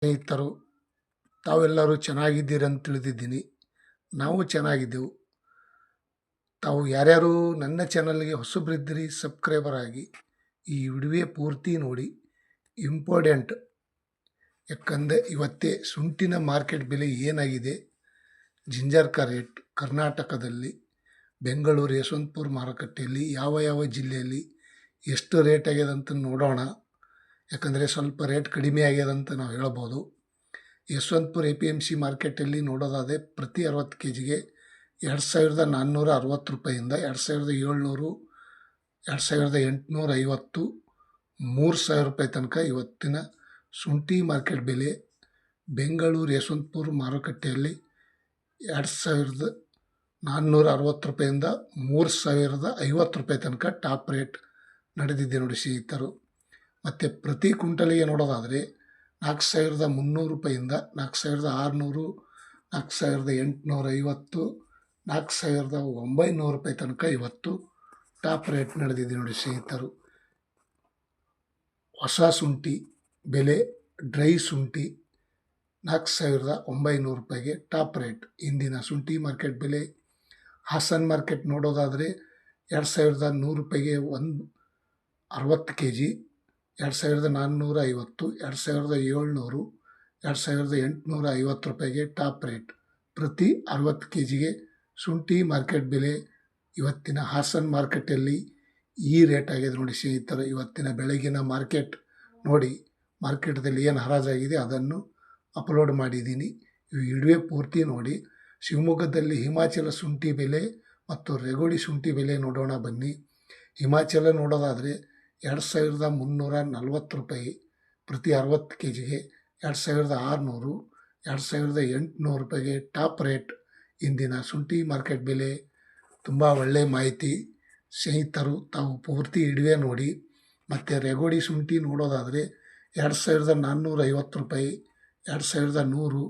ಸ್ನೇಹಿತರು, ತಾವೆಲ್ಲರೂ ಚೆನ್ನಾಗಿದ್ದೀರಂತ ತಿಳಿದಿದ್ದೀನಿ. ನಾವು ಚೆನ್ನಾಗಿದ್ದೆವು. ತಾವು ಯಾರ್ಯಾರು ನನ್ನ ಚಾನಲ್ಗೆ ಹೊಸಬ್ರಿದ್ದೀರಿ ಸಬ್ಸ್ಕ್ರೈಬರ್ ಆಗಿ ಈ ವಿಡಿಯೋ ಪೂರ್ತಿ ನೋಡಿ. ಇಂಪಾರ್ಟೆಂಟ್, ಯಾಕಂದರೆ ಇವತ್ತೇ ಶುಂಠಿನ ಮಾರ್ಕೆಟ್ ಬೆಲೆ ಏನಾಗಿದೆ, ಜಿಂಜರ್ ರೇಟ್ ಕರ್ನಾಟಕದಲ್ಲಿ ಬೆಂಗಳೂರು ಯಶವಂತಪುರ ಮಾರುಕಟ್ಟೆಯಲ್ಲಿ ಯಾವ ಜಿಲ್ಲೆಯಲ್ಲಿ ಎಷ್ಟು ರೇಟ್ ಆಗಿದೆ ಅಂತ ನೋಡೋಣ. ಯಾಕಂದರೆ ಸ್ವಲ್ಪ ರೇಟ್ ಕಡಿಮೆ ಆಗ್ಯದ ಅಂತ ನಾವು ಹೇಳ್ಬೋದು. ಯಶವಂತಪುರ APMC ಮಾರ್ಕೆಟಲ್ಲಿ ನೋಡೋದಾದರೆ ಪ್ರತಿ 60 kgಗೆ 2460 ರೂಪಾಯಿಂದ 2700, 2850, 3000 ರೂಪಾಯಿ ತನಕ ಇವತ್ತಿನ ಶುಂಠಿ ಮಾರ್ಕೆಟ್ ಬೆಲೆ. ಬೆಂಗಳೂರು ಯಶವಂತಪುರ ಮಾರುಕಟ್ಟೆಯಲ್ಲಿ 2460 ರೂಪಾಯಿಂದ 3050 ರೂಪಾಯಿ ತನಕ ಟಾಪ್ ರೇಟ್ ನಡೆದಿದೆ ನೋಡಿ ಸ್ನೇಹಿತರು. ಮತ್ತು ಪ್ರತಿ ಕ್ವಿಂಟಲಿಗೆ ನೋಡೋದಾದರೆ 4300 ರೂಪಾಯಿಂದ 4600, 4850, 4900 ರೂಪಾಯಿ ತನಕ ಇವತ್ತು ಟಾಪ್ ರೇಟ್ ನಡೆದಿದೆ ನೋಡಿ ಸ್ನೇಹಿತರು. ಹೊಸ ಶುಂಠಿ ಬೆಲೆ, ಡ್ರೈ ಶುಂಠಿ 4900 ರೂಪಾಯಿಗೆ ಟಾಪ್ ರೇಟ್ ಇಂದಿನ ಶುಂಠಿ ಮಾರ್ಕೆಟ್ ಬೆಲೆ. ಹಾಸನ್ ಮಾರ್ಕೆಟ್ ನೋಡೋದಾದರೆ 2100 ರೂಪಾಯಿಗೆ 60 kg, 2450, 2700, 2850 ರೂಪಾಯಿಗೆ ಟಾಪ್ ರೇಟ್ ಪ್ರತಿ 60 kgಗೆ ಶುಂಠಿ ಮಾರ್ಕೆಟ್ ಬೆಲೆ. ಇವತ್ತಿನ ಹಾಸನ್ ಮಾರ್ಕೆಟಲ್ಲಿ ಈ ರೇಟ್ ಆಗಿದೆ ನೋಡಿ ಸ್ನೇಹಿತರು. ಇವತ್ತಿನ ಬೆಳಗಿನ ಮಾರ್ಕೆಟ್ ನೋಡಿ, ಮಾರ್ಕೆಟದಲ್ಲಿ ಏನು ಹರಾಜಾಗಿದೆ ಅದನ್ನು ಅಪ್ಲೋಡ್ ಮಾಡಿದ್ದೀನಿ. ಈ ವಿಡಿಯೋ ಪೂರ್ತಿ ನೋಡಿ. ಶಿವಮೊಗ್ಗದಲ್ಲಿ ಹಿಮಾಚಲ ಶುಂಠಿ ಬೆಲೆ ಮತ್ತು ರೆಗೋಡಿ ಶುಂಠಿ ಬೆಲೆ ನೋಡೋಣ ಬನ್ನಿ. ಹಿಮಾಚಲ ನೋಡೋದಾದರೆ 2340 ರೂಪಾಯಿ ಪ್ರತಿ 60 kgಗೆ, 2600, 2800 ರೂಪಾಯಿಗೆ ಟಾಪ್ ರೇಟ್ ಇಂದಿನ ಶುಂಠಿ ಮಾರ್ಕೆಟ್ ಬೆಲೆ. ತುಂಬ ಒಳ್ಳೆಯ ಮಾಹಿತಿ ಸ್ನೇಹಿತರು, ತಾವು ಪೂರ್ತಿ ವಿಡಿಯೋ ನೋಡಿ. ಮತ್ತು ರೆಗೋಡಿ ಶುಂಠಿ ನೋಡೋದಾದರೆ 2450 ರೂಪಾಯಿ, 2100,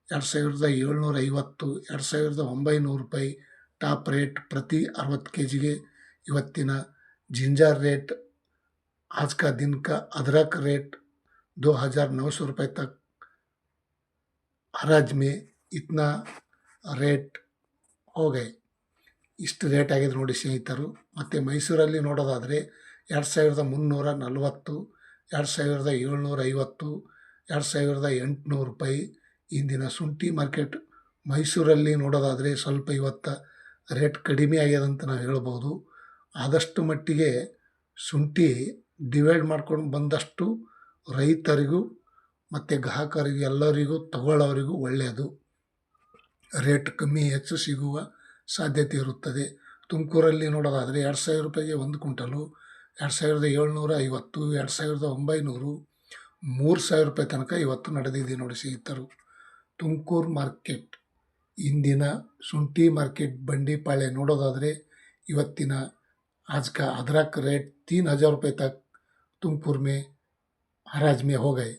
2750, 2900 ರೂಪಾಯಿ ಟಾಪ್ ರೇಟ್ ಪ್ರತಿ 60 kgಗೆ. ಇವತ್ತಿನ जिंजर रेट आज का दिन का अदरक रेट 2900 रुपये तक हराज में इतना ರೇಟ್ हो गए. ಇಷ್ಟು ರೇಟ್ ಆಗಿದೆ ನೋಡಿ ಸ್ನೇಹಿತರು. ಮತ್ತು ಮೈಸೂರಲ್ಲಿ ನೋಡೋದಾದರೆ 2340, 2750, 2800 ರೂಪಾಯಿ ಇಂದಿನ ಶುಂಠಿ ಮಾರ್ಕೆಟ್. ಮೈಸೂರಲ್ಲಿ ನೋಡೋದಾದರೆ ಸ್ವಲ್ಪ ಇವತ್ತು ರೇಟ್ ಕಡಿಮೆ ಆಗ್ಯದಂತ ನಾವು ಹೇಳ್ಬೋದು. ಆದಷ್ಟು ಮಟ್ಟಿಗೆ ಶುಂಠಿ ಡಿವೈಡ್ ಮಾಡ್ಕೊಂಡು ಬಂದಷ್ಟು ರೈತರಿಗೂ ಮತ್ತು ಗ್ರಾಹಕರಿಗೂ ಎಲ್ಲರಿಗೂ ತಗೊಳ್ಳೋರಿಗೂ ಒಳ್ಳೆಯದು. ರೇಟ್ ಕಮ್ಮಿ ಹೆಚ್ಚು ಸಿಗುವ ಸಾಧ್ಯತೆ ಇರುತ್ತದೆ. ತುಮಕೂರಲ್ಲಿ ನೋಡೋದಾದರೆ 2000 ರೂಪಾಯಿಗೆ 1 ಕ್ವಿಂಟಲು, 2750, 2900, 3000 ರೂಪಾಯಿ ತನಕ ಇವತ್ತು ನಡೆದಿದೆ ನೋಡಿ ಸ್ನೇಹಿತರು. ತುಮಕೂರು ಮಾರ್ಕೆಟ್ ಇಂದಿನ ಶುಂಠಿ ಮಾರ್ಕೆಟ್ ಬಂಡಿಪಾಳ್ಯ ನೋಡೋದಾದರೆ ಇವತ್ತಿನ आज का अदरक रेट 3000 रुपये तक तुमकूर में हराज में हो गए.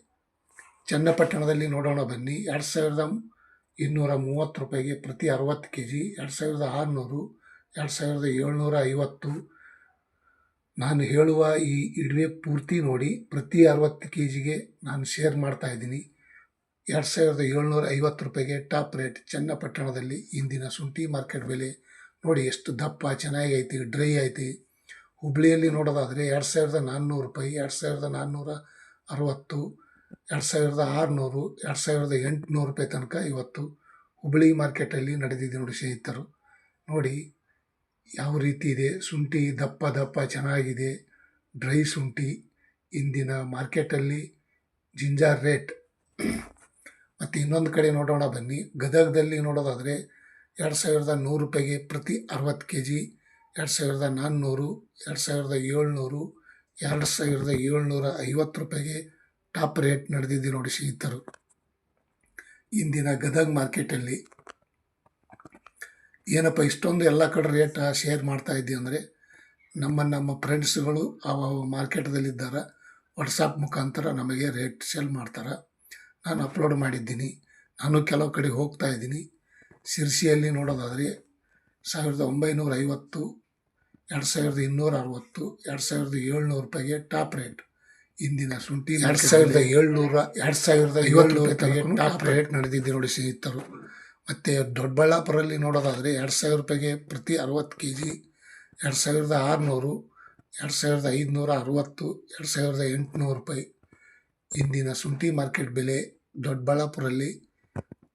ಚನ್ನಪಟ್ಟಣದಲ್ಲಿ ನೋಡೋಣ ಬನ್ನಿ. 2230 ರೂಪಾಯಿಗೆ ಪ್ರತಿ 60 kg, 2600, 2750. ನಾನು ಹೇಳುವ ಈ ವಿಡಿಯೋ ಪೂರ್ತಿ ನೋಡಿ. ಪ್ರತಿ 60 kgಗೆ ನಾನು ಶೇರ್ ಮಾಡ್ತಾ ಇದ್ದೀನಿ. 2750 ರೂಪಾಯಿಗೆ ಟಾಪ್ ರೇಟ್ ಚನ್ನಪಟ್ಟಣದಲ್ಲಿ ಇಂದಿನ ಶುಂಠಿ ಮಾರ್ಕೆಟ್ ಬೆಲೆ ನೋಡಿ. ಎಷ್ಟು ದಪ್ಪ ಚೆನ್ನಾಗಿ ಐತಿ, ಡ್ರೈ ಐತಿ. ಹುಬ್ಳಿಯಲ್ಲಿ ನೋಡೋದಾದರೆ 2400 ರೂಪಾಯಿ, 2460, 2600, 2800 ರೂಪಾಯಿ ತನಕ ಇವತ್ತು ಹುಬ್ಳಿ ಮಾರ್ಕೆಟಲ್ಲಿ ನಡೆದಿದೆ ನೋಡಿ ಸ್ನೇಹಿತರು. ನೋಡಿ ಯಾವ ರೀತಿ ಇದೆ ಶುಂಠಿ, ದಪ್ಪ ಚೆನ್ನಾಗಿದೆ ಡ್ರೈ ಶುಂಠಿ ಇಂದಿನ ಮಾರ್ಕೆಟಲ್ಲಿ ಜಿಂಜರ್ ರೇಟ್. ಮತ್ತು ಇನ್ನೊಂದು ಕಡೆ ನೋಡೋಣ ಬನ್ನಿ. ಗದಗದಲ್ಲಿ ನೋಡೋದಾದರೆ 2100 ರೂಪಾಯಿಗೆ ಪ್ರತಿ 60 kg, 2400, 2700, 2750 ರೂಪಾಯಿಗೆ ಟಾಪ್ ರೇಟ್ ನಡೆದಿದೆ ನೋಡಿ ಸ್ನೇಹಿತರು ಇಂದಿನ ಗದಗ ಮಾರ್ಕೆಟಲ್ಲಿ. ಏನಪ್ಪ ಇಷ್ಟೊಂದು ಎಲ್ಲ ಕಡೆ ರೇಟ್ ಶೇರ್ ಮಾಡ್ತಾ ಇದ್ದೀವಿ ಅಂದರೆ ನಮ್ಮ ಫ್ರೆಂಡ್ಸ್ಗಳು ಅವ ಮಾರ್ಕೆಟದಲ್ಲಿದ್ದಾರೆ, ವಾಟ್ಸಪ್ ಮುಖಾಂತರ ನಮಗೆ ರೇಟ್ ಸೇಲ್ ಮಾಡ್ತಾರೆ. ನಾನು ಅಪ್ಲೋಡ್ ಮಾಡಿದ್ದೀನಿ. ನಾನು ಕೆಲವು ಕಡೆ ಹೋಗ್ತಾ ಇದ್ದೀನಿ. ಶಿರ್ಸಿಯಲ್ಲಿ ನೋಡೋದಾದರೆ 1950, 2260, 2700 ರೂಪಾಯಿಗೆ ಟಾಪ್ ರೇಟ್ ಇಂದಿನ ಶುಂಠಿ 2750 ರೂಪಾಯಿಗೆ ಟಾಪ್ ರೇಟ್ ನಡೆದಿದೆ ನೋಡಿ ಸ್ನೇಹಿತರು. ಮತ್ತು ದೊಡ್ಡಬಳ್ಳಾಪುರಲ್ಲಿ ನೋಡೋದಾದರೆ 2000 ರೂಪಾಯಿಗೆ ಪ್ರತಿ 60 kg, 2600, 2560, 2800 ರೂಪಾಯಿ ಇಂದಿನ ಶುಂಠಿ ಮಾರ್ಕೆಟ್ ಬೆಲೆ ದೊಡ್ಡಬಳ್ಳಾಪುರಲ್ಲಿ.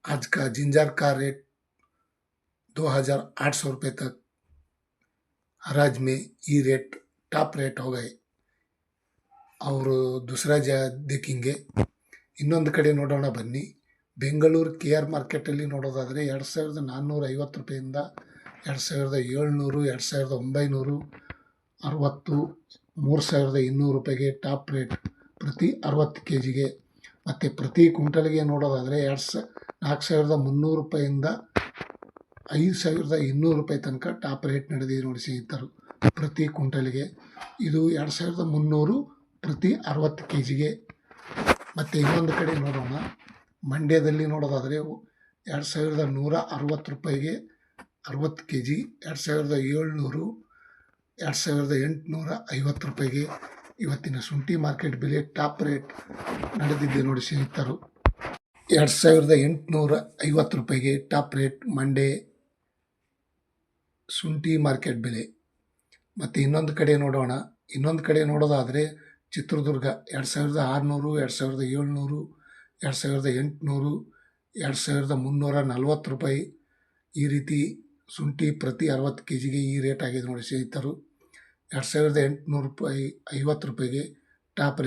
आज का जिंजर का रेट 2800 रुपये तक हराज में ये रेट टॉप रेट हो गए. और दूसरा देखेंगे ಇನ್ನೊಂದು ಕಡೆ ನೋಡೋಣ ಬನ್ನಿ. ಬೆಂಗಳೂರು KR ಮಾರ್ಕೆಟಲ್ಲಿ ನೋಡೋದಾದರೆ 2450 ರೂಪಾಯಿಂದ 2700, 2960, 3200 ರೂಪಾಯಿಗೆ ಟಾಪ್ ರೇಟ್ ಪ್ರತಿ 60 kgಗೆ. ಮತ್ತು ಪ್ರತಿ ಕ್ವಿಂಟಲ್ಗೆ ನೋಡೋದಾದರೆ 4300 ರೂಪಾಯಿಂದ 5200 ರೂಪಾಯಿ ತನಕ ಟಾಪ್ ರೇಟ್ ನಡೆದಿದೆ ನೋಡಿ ಸ್ನೇಹಿತರು ಪ್ರತಿ ಕ್ವಿಂಟಲ್ಗೆ. ಇದು 2300 ಪ್ರತಿ 60 kgಗೆ. ಮತ್ತು ಇನ್ನೊಂದು ಕಡೆ ನೋಡೋಣ, ಮಂಡ್ಯದಲ್ಲಿ ನೋಡೋದಾದರೆ 2160 ರೂಪಾಯಿಗೆ 60 kg, 2700, 2850 ರೂಪಾಯಿಗೆ ಇವತ್ತಿನ ಶುಂಠಿ ಮಾರ್ಕೆಟ್ ಬೆಲೆ ಟಾಪ್ ರೇಟ್ ನಡೆದಿದೆ ನೋಡಿ ಸ್ನೇಹಿತರು. 2850 ರೂಪಾಯಿಗೆ ಟಾಪ್ ರೇಟ್ ಮಂಡ್ಯ ಶುಂಠಿ ಮಾರ್ಕೆಟ್ ಬೆಲೆ. ಮತ್ತು ಇನ್ನೊಂದು ಕಡೆ ನೋಡೋದಾದರೆ ಚಿತ್ರದುರ್ಗ 2600, 2700, 2800, 2340 ರೂಪಾಯಿ ಈ ರೀತಿ ಶುಂಠಿ ಪ್ರತಿ 60 kgಗೆ ಈ ರೇಟ್ ಆಗಿದೆ ನೋಡಿ ಸ್ನೇಹಿತರು. 2850 ರೂಪಾಯಿಗೆ ಟಾಪ್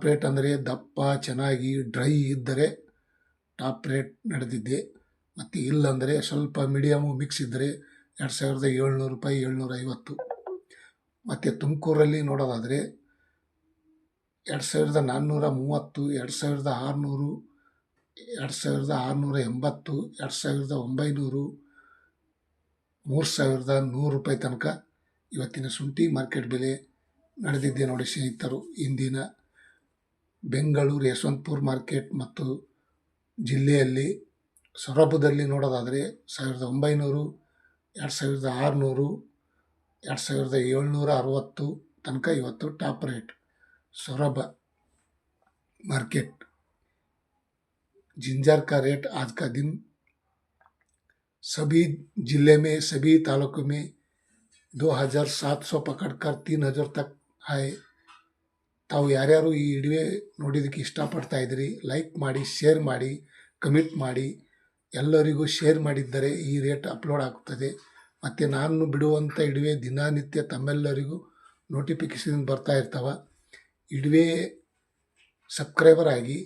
ರೇಟ್ ಅಂದರೆ ದಪ್ಪ ಚೆನ್ನಾಗಿ ಡ್ರೈ ಇದ್ದರೆ ಟಾಪ್ ರೇಟ್ ನಡೆದಿದೆ. ಮತ್ತು ಇಲ್ಲಂದರೆ ಸ್ವಲ್ಪ ಮೀಡಿಯಮು ಮಿಕ್ಸ್ ಇದ್ದರೆ 2700 ರೂಪಾಯಿ, 750. ಮತ್ತು ತುಮಕೂರಲ್ಲಿ ನೋಡೋದಾದರೆ 2430, 2600, 2680, 2900, 3100 ರೂಪಾಯಿ ತನಕ ಇವತ್ತಿನ ಶುಂಠಿ ಮಾರ್ಕೆಟ್ ಬೆಲೆ ನಡೆದಿದೆ ನೋಡಿ ಸ್ನೇಹಿತರು. ಇಂದಿನ ಬೆಂಗಳೂರು ಯಶವಂತಪುರ ಮಾರ್ಕೆಟ್ ಮತ್ತು ಜಿಲ್ಲೆಯಲ್ಲಿ ಸೊರಬದಲ್ಲಿ ನೋಡೋದಾದರೆ 1900, 2600, 2760 ತನಕ ಇವತ್ತು top rate Saurabh market. Ginger का रेट आज का दिन सभी जिले में, सभी तालुकों में 2700 पकड़कर 3000 तक आए. ತಾವು ಯಾರ್ಯಾರು ಈ ವಿಡಿಯೋ ನೋಡಿದ್ದಕ್ಕೆ ಇಷ್ಟಪಡ್ತಾ ಇದ್ದೀರಿ, ಲೈಕ್ ಮಾಡಿ, ಶೇರ್ ಮಾಡಿ, ಕಮೆಂಟ್ ಮಾಡಿ. ಎಲ್ಲರಿಗೂ ಶೇರ್ ಮಾಡಿದ್ದರೆ ಈ ರೇಟ್ ಅಪ್ಲೋಡ್ ಆಗುತ್ತದೆ. ಮತ್ತು ನಾನು ಬಿಡುವಂಥ ವಿಡಿಯೋ ದಿನನಿತ್ಯ ತಮ್ಮೆಲ್ಲರಿಗೂ ನೋಟಿಫಿಕೇಷನ್ ಬರ್ತಾ ಇರ್ತಾವೆ. ಇಡುವೆ ಸಬ್ಸ್ಕ್ರೈಬರ್ ಆಗಿ